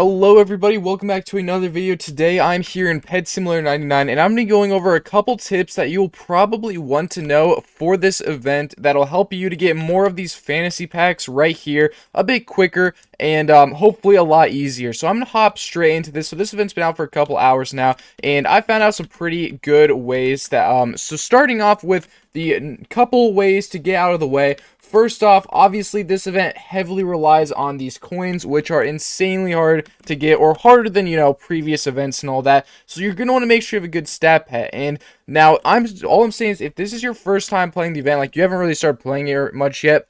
Hello everybody, welcome back to another video. Today I'm here in Pet Simulator 99 and I'm going to be going over a couple tips that you'll probably want to know for this event that'll help you to get more of these fantasy packs right here a bit quicker and hopefully a lot easier. So I'm going to hop straight into this. So this event's been out for a couple hours now and I found out some pretty good ways that so starting off with the couple ways to get out of the way. First off, obviously this event heavily relies on these coins, which are insanely hard to get, or harder than, previous events and all that. So you're going to want to make sure you have a good stat pet. And now, all I'm saying is, if this is your first time playing the event, like you haven't really started playing it much yet,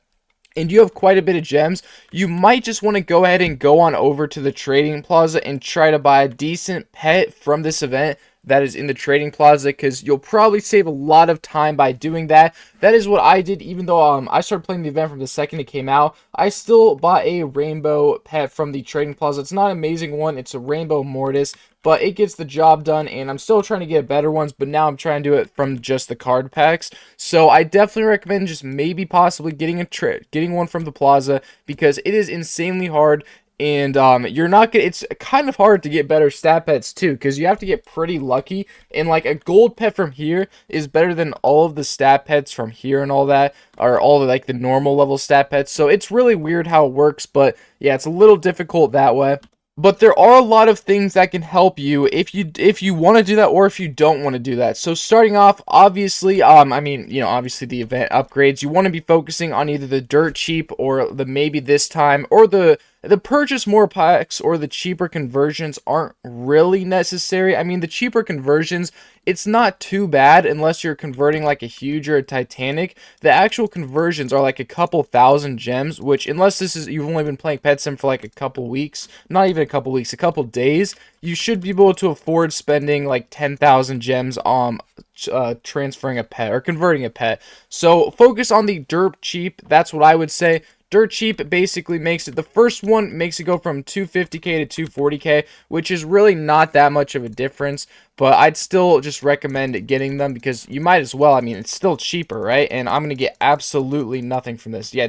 and you have quite a bit of gems, you might just want to go ahead and go on over to the trading plaza and try to buy a decent pet from this event that is in the trading plaza, because you'll probably save a lot of time by doing that. That is what I did. Even though I started playing the event from the second it came out, I still bought a rainbow pet from the trading plaza. It's not an amazing one, it's a rainbow mortis, but it gets the job done, and I'm still trying to get better ones, but now I'm trying to do it from just the card packs. So I definitely recommend just maybe possibly getting one from the plaza, because it is insanely hard. And you're not gonna, it's kind of hard to get better stat pets too, because you have to get pretty lucky, and like a gold pet from here is better than all of the stat pets from here and all that, or all the, like, the normal level stat pets. So it's really weird how it works, but yeah, it's a little difficult that way. But there are a lot of things that can help you if you want to do that, or if you don't want to do that. So starting off, obviously, obviously the event upgrades, you want to be focusing on either the dirt cheap, or the maybe this time, or the purchase more packs, or the cheaper conversions aren't really necessary. I mean, the cheaper conversions, it's not too bad unless you're converting like a huge or a Titanic. The actual conversions are like a couple thousand gems, which, unless you've only been playing Pet Sim for like a couple weeks, not even a couple weeks, a couple days, you should be able to afford spending like 10,000 gems on transferring a pet or converting a pet. So focus on the dirt cheap. That's what I would say. Dirt cheap basically makes it, the first one makes it go from 250k to 240k, which is really not that much of a difference, but I'd still just recommend getting them, because you might as well. I mean, it's still cheaper, right? And I'm going to get absolutely nothing from this. Yeah,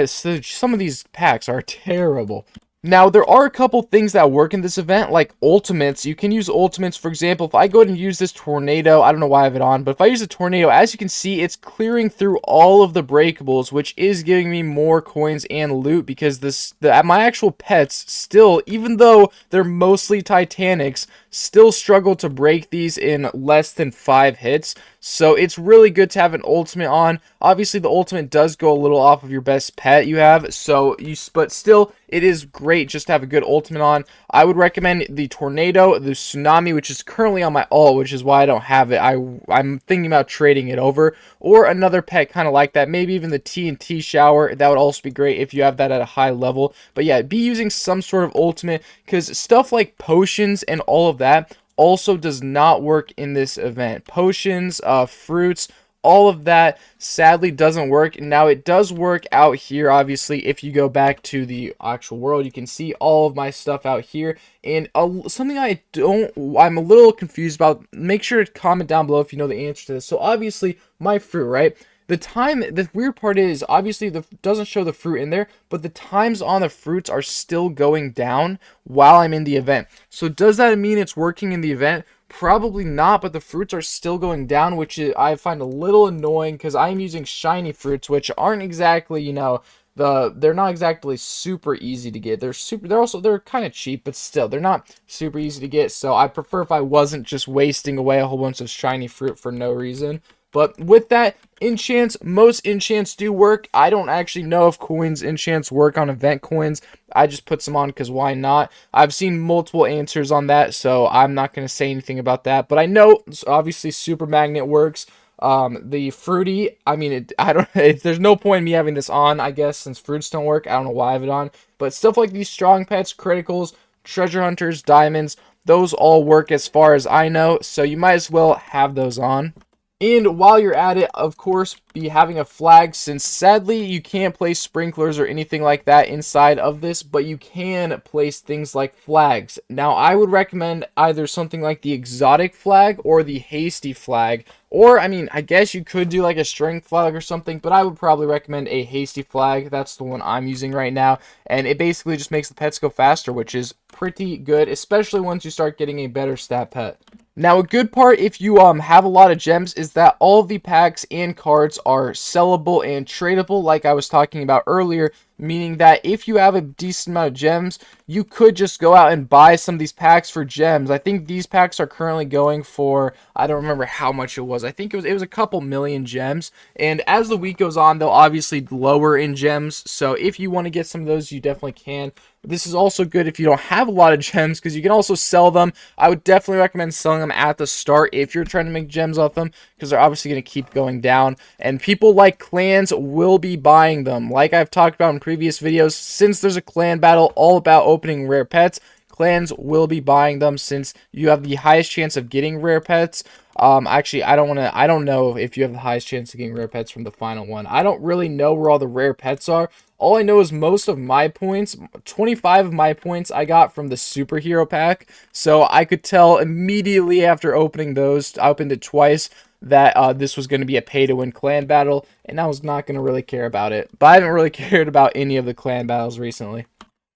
some of these packs are terrible. Now, there are a couple things that work in this event, like ultimates. You can use ultimates. For example, if I go ahead and use this tornado, I don't know why I have it on, but if I use a tornado, as you can see, it's clearing through all of the breakables, which is giving me more coins and loot, because my actual pets still, even though they're mostly Titanics, still struggle to break these in less than 5 hits. So it's really good to have an ultimate on. Obviously, the ultimate does go a little off of your best pet you have, but still, it is great just to have a good ultimate on. I would recommend the tornado, the tsunami, which is currently on my ult, which is why I don't have it. I'm thinking about trading it over, or another pet kind of like that. Maybe even the TNT shower. That would also be great if you have that at a high level. But yeah, be using some sort of ultimate, because stuff like potions and all of that also does not work in this event. Potions, fruits, all of that sadly doesn't work. Now, it does work out here. Obviously, if you go back to the actual world, you can see all of my stuff out here. And something I'm a little confused about, make sure to comment down below if you know the answer to this. So obviously, my fruit, right? The weird part is, obviously, doesn't show the fruit in there, but the times on the fruits are still going down while I'm in the event. So does that mean it's working in the event? Probably not, but the fruits are still going down, which I find a little annoying, because I'm using shiny fruits, which aren't exactly, they're not exactly super easy to get. They're kind of cheap, but still, they're not super easy to get. So I prefer if I wasn't just wasting away a whole bunch of shiny fruit for no reason. But with that, enchants, most enchants do work. I don't actually know if enchants work on event coins. I just put some on because why not? I've seen multiple answers on that, so I'm not going to say anything about that. But I know, obviously, super magnet works. The fruity, I mean, there's no point in me having this on, I guess, since fruits don't work. I don't know why I have it on. But stuff like these strong pets, criticals, treasure hunters, diamonds, those all work as far as I know. So you might as well have those on. And while you're at it, of course, be having a flag, since sadly you can't place sprinklers or anything like that inside of this, but you can place things like flags. Now, I would recommend either something like the exotic flag or the hasty flag, or, I mean, I guess you could do like a strength flag or something, but I would probably recommend a hasty flag. That's the one I'm using right now, and it basically just makes the pets go faster, which is pretty good, especially once you start getting a better stat pet. Now, a good part if you have a lot of gems is that all of the packs and cards are sellable and tradable, like I was talking about earlier, meaning that if you have a decent amount of gems, you could just go out and buy some of these packs for gems. I think these packs are currently going for, I don't remember how much it was. I think it was a couple million gems, and as the week goes on, they'll obviously lower in gems, so if you want to get some of those, you definitely can. This is also good if you don't have a lot of gems, because you can also sell them. I would definitely recommend selling them at the start if you're trying to make gems off them, because they're obviously going to keep going down, and people like clans will be buying them. Like I've talked about in previous videos, since there's a clan battle all about opening rare pets, clans will be buying them since you have the highest chance of getting rare pets. Actually, I don't know if you have the highest chance of getting rare pets from the final one. I don't really know where all the rare pets are. All I know is most of my points, 25 of my points, I got from the superhero pack. So I could tell immediately after opening those, I opened it twice, that this was going to be a pay-to-win clan battle, and I was not going to really care about it. But I haven't really cared about any of the clan battles recently.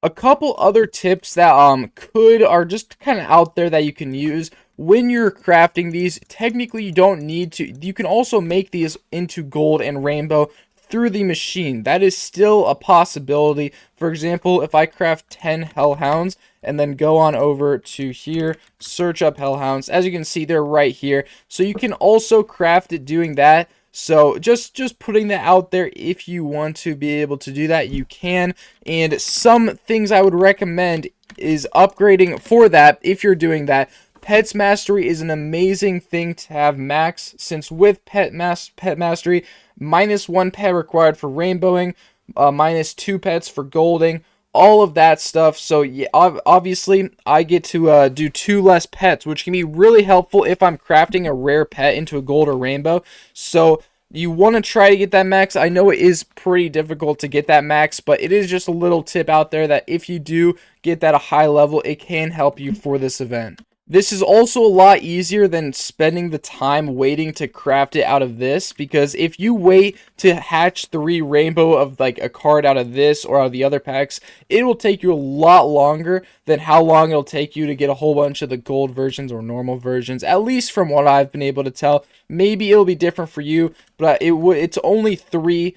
A couple other tips that are just kind of out there that you can use when you're crafting these. Technically, you don't need to. You can also make these into gold and rainbow through the machine. That is still a possibility. For example, if I craft 10 hellhounds and then go on over to here, search up hellhounds, as you can see, they're right here. So you can also craft it doing that. So just putting that out there, if you want to be able to do that, you can. And some things I would recommend is upgrading for that if you're doing that. Pets Mastery is an amazing thing to have max, since with Pet Mastery, -1 pet required for rainbowing, -2 pets for golding, all of that stuff. So yeah, obviously I get to do 2 less pets, which can be really helpful if I'm crafting a rare pet into a gold or rainbow. So you want to try to get that max. I know it is pretty difficult to get that max, but it is just a little tip out there that if you do get that a high level, it can help you for this event. This is also a lot easier than spending the time waiting to craft it out of this, because if you wait to hatch 3 rainbow of like a card out of this or out of the other packs, it will take you a lot longer than how long it'll take you to get a whole bunch of the gold versions or normal versions, at least from what I've been able to tell. Maybe it'll be different for you, but it's only 3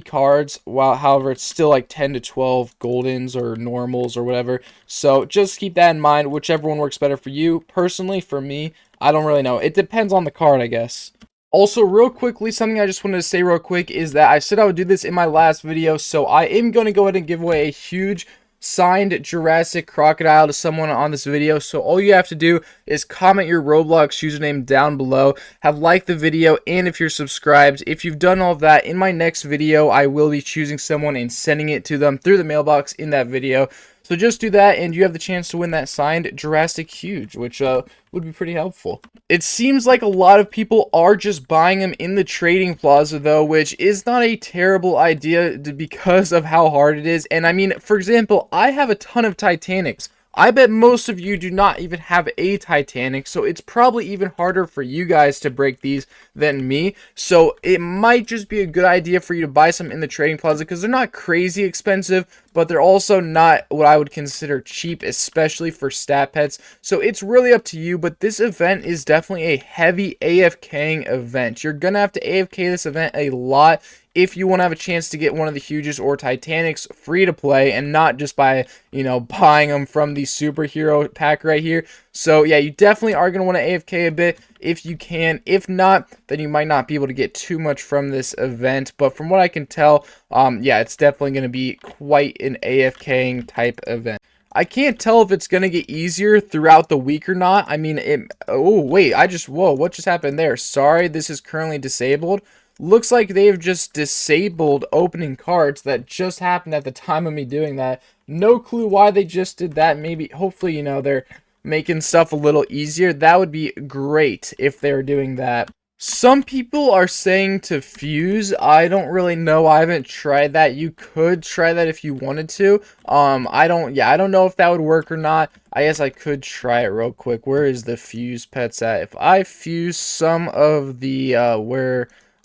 cards, while however it's still like 10 to 12 goldens or normals or whatever. So just keep that in mind, whichever one works better for you. Personally, for me, I don't really know. It depends on the card, I guess. Also, real quickly, something I just wanted to say real quick is that I said I would do this in my last video, so I am going to go ahead and give away a huge signed Jurassic crocodile to someone on this video. So all you have to do is comment your Roblox username down below, have liked the video, and if you're subscribed. If you've done all of that, in my next video I will be choosing someone and sending it to them through the mailbox in that video. So just do that, and you have the chance to win that signed Jurassic Huge, which would be pretty helpful. It seems like a lot of people are just buying them in the trading plaza, though, which is not a terrible idea because of how hard it is. And I mean, for example, I have a ton of Titanics. I bet most of you do not even have a Titanic, so it's probably even harder for you guys to break these than me. So it might just be a good idea for you to buy some in the trading plaza, because they're not crazy expensive, but they're also not what I would consider cheap, especially for stat pets. So it's really up to you, but this event is definitely a heavy AFKing event. You're gonna have to AFK this event a lot if you want to have a chance to get one of the Huges or Titanics free to play, and not just by, you know, buying them from the superhero pack right here. So yeah, you definitely are going to want to AFK a bit if you can. If not, then you might not be able to get too much from this event. But from what I can tell, yeah, it's definitely going to be quite an AFKing type event. I can't tell if it's going to get easier throughout the week or not. I mean, oh, wait, whoa, what just happened there? Sorry, this is currently disabled. Looks like they've just disabled opening cards. That just happened at the time of me doing that. No clue why they just did that. Maybe, hopefully, you know, they're making stuff a little easier. That would be great if they're doing that. Some people are saying to fuse. I don't really know. I haven't tried that. You could try that if you wanted to. I don't know if that would work or not. I guess I could try it real quick. Where is the fuse pets at? If I fuse some of the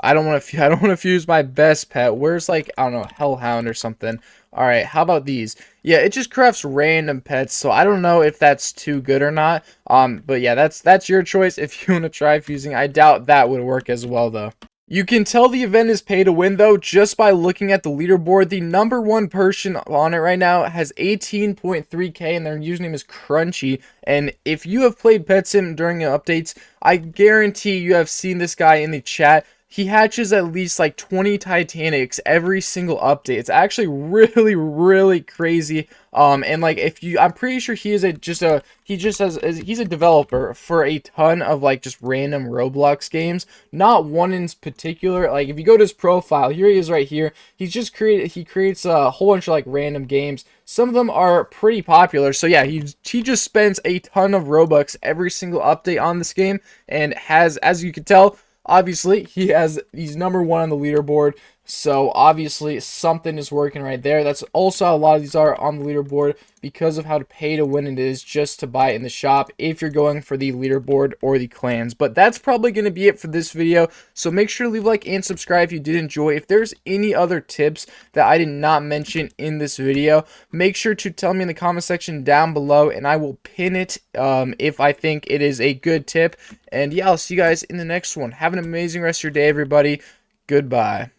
I don't want to. I don't want to fuse my best pet. Where's like I don't know, Hellhound or something. All right, how about these? Yeah, it just crafts random pets, so I don't know if that's too good or not. But yeah, that's your choice if you want to try fusing. I doubt that would work as well though. You can tell the event is pay to win though just by looking at the leaderboard. The number one person on it right now has 18.3k and their username is Crunchy. And if you have played Pet Sim during the updates, I guarantee you have seen this guy in the chat. He hatches at least like 20 Titanics every single update. It's actually really, really crazy. And like if you, I'm pretty sure he is he's a developer for a ton of like just random Roblox games. Not one in particular. Like if you go to his profile, here he is right here. He creates a whole bunch of like random games. Some of them are pretty popular. So yeah, he just spends a ton of Robux every single update on this game and has, as you can tell, obviously, he's number one on the leaderboard, so obviously something is working right there. That's also how a lot of these are on the leaderboard because of how to pay to win it is just to buy it in the shop if you're going for the leaderboard or the clans. But that's probably going to be it for this video, so make sure to leave a like and subscribe if you did enjoy. If there's any other tips that I did not mention in this video, make sure to tell me in the comment section down below, and I will pin it if I think it is a good tip. And yeah, I'll see you guys in the next one. Have an amazing rest of your day, everybody. Goodbye.